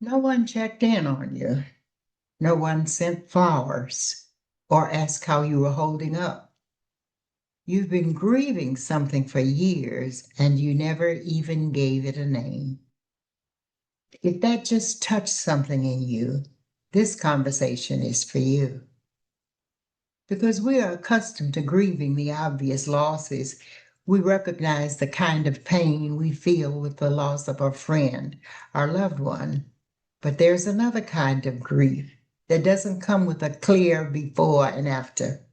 No one checked in on you. No one sent flowers or asked how you were holding up. You've been grieving something for years and you never even gave it a name. If that just touched something in you, this conversation is for you. Because we are accustomed to grieving the obvious losses, we recognize the kind of pain we feel with the loss of a friend, our loved one. But there's another kind of grief that doesn't come with a clear before and after.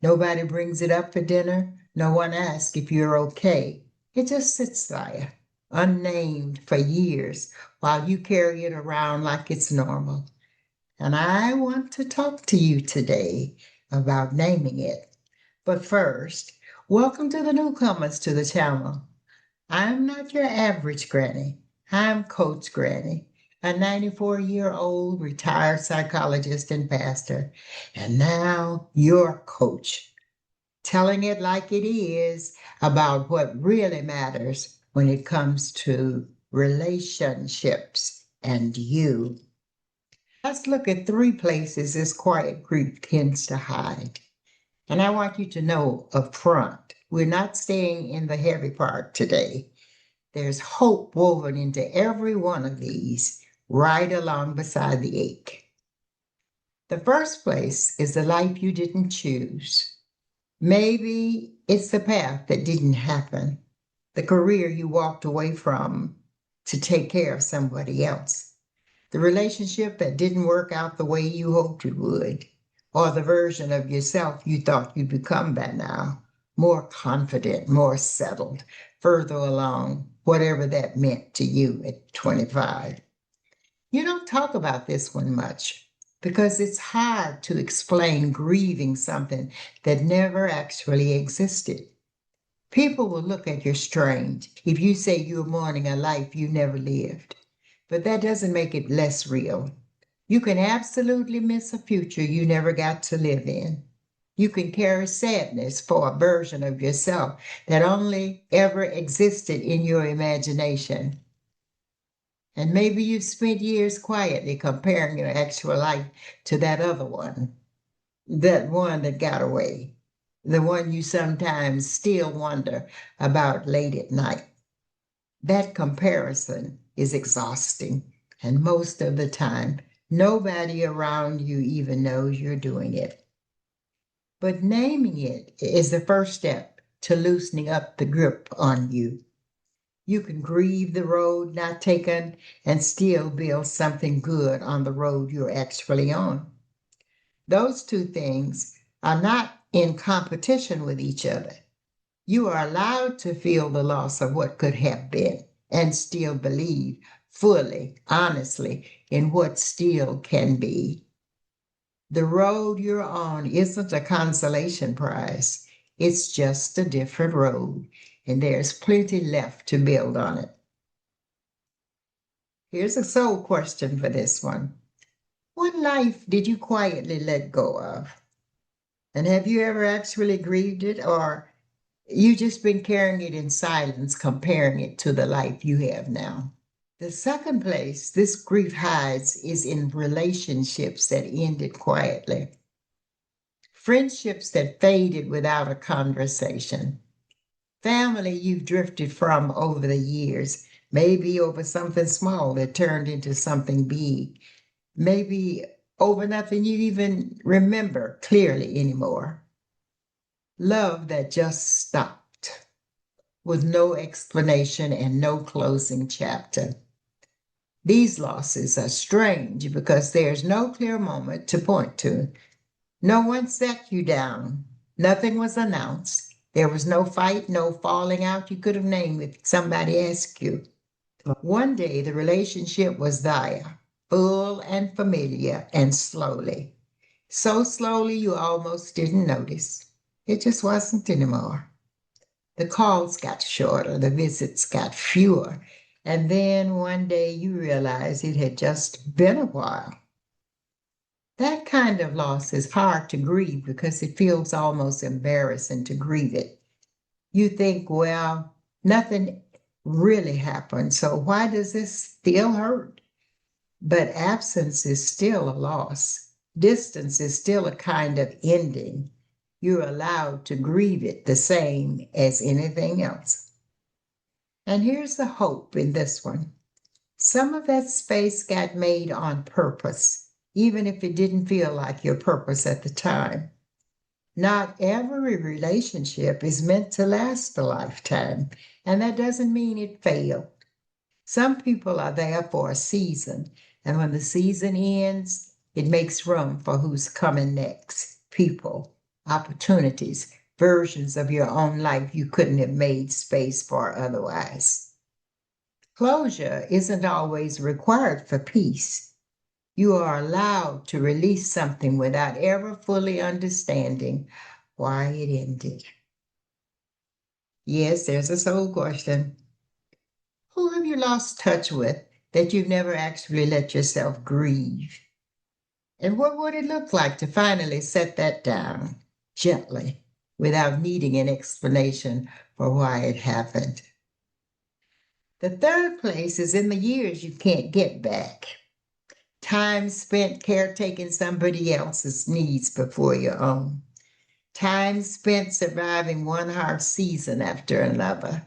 Nobody brings it up for dinner. No one asks if you're okay. It just sits there, unnamed for years, while you carry it around like it's normal. And I want to talk to you today about naming it. But first, welcome to the newcomers to the channel. I'm not your average granny. I'm Coach Granny, a 94-year-old retired psychologist and pastor, and now your coach, telling it like it is about what really matters when it comes to relationships and you. Let's look at three places this quiet grief tends to hide. And I want you to know up front, we're not staying in the heavy part today. There's hope woven into every one of these, right along beside the ache. The first place is the life you didn't choose. Maybe it's the path that didn't happen, the career you walked away from to take care of somebody else, the relationship that didn't work out the way you hoped it would, or the version of yourself you thought you'd become by now, more confident, more settled, further along, whatever that meant to you at 25. You don't talk about this one much because it's hard to explain grieving something that never actually existed. People will look at you strange if you say you're mourning a life you never lived, but that doesn't make it less real. You can absolutely miss a future you never got to live in. You can carry sadness for a version of yourself that only ever existed in your imagination. And maybe you've spent years quietly comparing your actual life to that one that got away, the one you sometimes still wonder about late at night. That comparison is exhausting, and most of the time, nobody around you even knows you're doing it. But naming it is the first step to loosening up the grip on you. You can grieve the road not taken and still build something good on the road you're actually on. Those two things are not in competition with each other. You are allowed to feel the loss of what could have been and still believe fully, honestly, in what still can be. The road you're on isn't a consolation prize. It's just a different road, and there's plenty left to build on it. Here's a soul question for this one. What life did you quietly let go of? And have you ever actually grieved it, or you just been carrying it in silence, comparing it to the life you have now? The second place this grief hides is in relationships that ended quietly. Friendships that faded without a conversation. Family you've drifted from over the years, maybe over something small that turned into something big, maybe over nothing you even remember clearly anymore. Love that just stopped with no explanation and no closing chapter. These losses are strange because there's no clear moment to point to. No one sat you down. Nothing was announced. There was no fight, no falling out you could have named if somebody asked you. One day the relationship was there, full and familiar and slowly. So slowly you almost didn't notice. It just wasn't anymore. The calls got shorter, the visits got fewer, and then one day you realized it had just been a while. That kind of loss is hard to grieve because it feels almost embarrassing to grieve it. You think, well, nothing really happened, so why does this still hurt? But absence is still a loss. Distance is still a kind of ending. You're allowed to grieve it the same as anything else. And here's the hope in this one. Some of that space got made on purpose, even if it didn't feel like your purpose at the time. Not every relationship is meant to last a lifetime, and that doesn't mean it failed. Some people are there for a season, and when the season ends, it makes room for who's coming next. People, opportunities, versions of your own life you couldn't have made space for otherwise. Closure isn't always required for peace. You are allowed to release something without ever fully understanding why it ended. Yes, there's a soul question. Who have you lost touch with that you've never actually let yourself grieve? And what would it look like to finally set that down gently without needing an explanation for why it happened? The third place is in the years you can't get back. Time spent caretaking somebody else's needs before your own. Time spent surviving one hard season after another.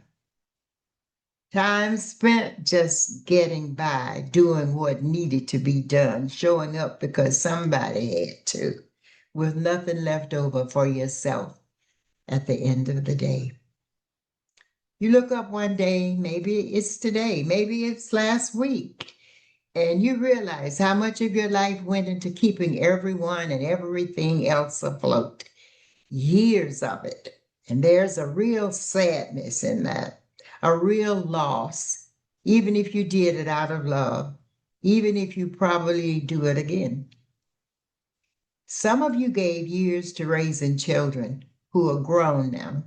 Time spent just getting by, doing what needed to be done, showing up because somebody had to, with nothing left over for yourself at the end of the day. You look up one day, maybe it's today, maybe it's last week, and you realize how much of your life went into keeping everyone and everything else afloat. Years of it. And there's a real sadness in that, a real loss, even if you did it out of love, even if you probably do it again. Some of you gave years to raising children who are grown now.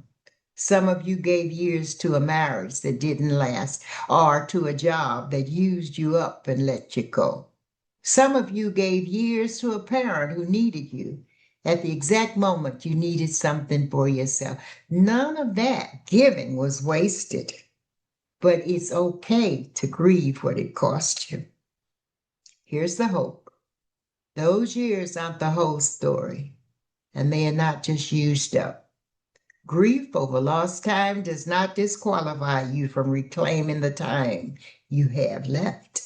Some of you gave years to a marriage that didn't last, or to a job that used you up and let you go. Some of you gave years to a parent who needed you at the exact moment you needed something for yourself. None of that giving was wasted, but it's okay to grieve what it cost you. Here's the hope. Those years aren't the whole story, and they are not just used up. Grief over lost time does not disqualify you from reclaiming the time you have left.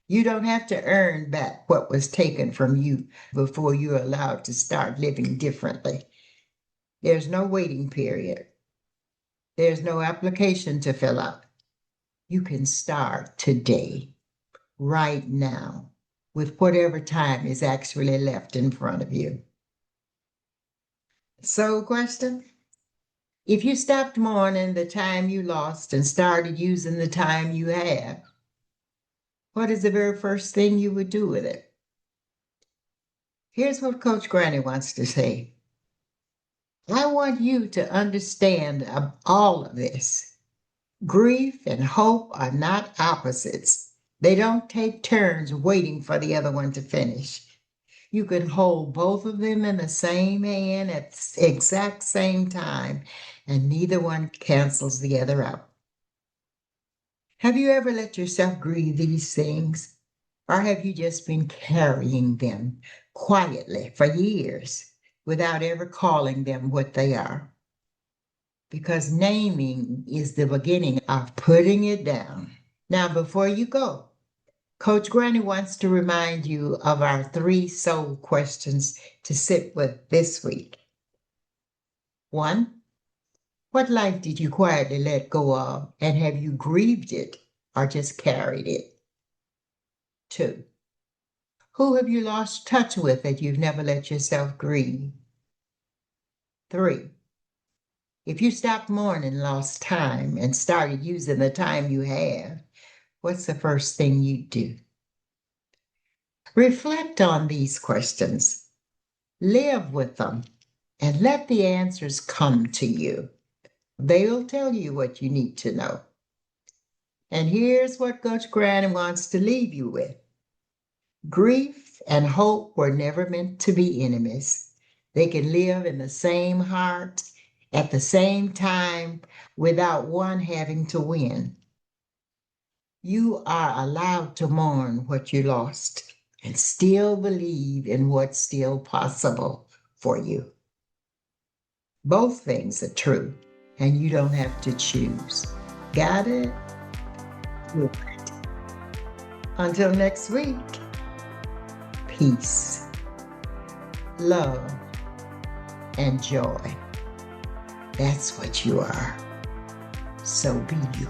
You don't have to earn back what was taken from you before you're allowed to start living differently. There's no waiting period. There's no application to fill out. You can start today, right now, with whatever time is actually left in front of you. So, question? If you stopped mourning the time you lost and started using the time you have, what is the very first thing you would do with it? Here's what Coach Granny wants to say. I want you to understand all of this. Grief and hope are not opposites. They don't take turns waiting for the other one to finish. You can hold both of them in the same hand at the exact same time, and neither one cancels the other out. Have you ever let yourself grieve these things? Or have you just been carrying them quietly for years without ever calling them what they are? Because naming is the beginning of putting it down. Now, before you go, Coach Granny wants to remind you of our 3 soul questions to sit with this week. 1, what life did you quietly let go of, and have you grieved it or just carried it? 2, who have you lost touch with that you've never let yourself grieve? 3, if you stopped mourning lost time and started using the time you have, what's the first thing you'd do? Reflect on these questions, live with them, and let the answers come to you. They'll tell you what you need to know. And here's what Coach Granny wants to leave you with. Grief and hope were never meant to be enemies. They can live in the same heart at the same time without one having to win. You are allowed to mourn what you lost and still believe in what's still possible for you. Both things are true, and you don't have to choose. Got it? Good. Until next week, peace, love, and joy. That's what you are. So be you.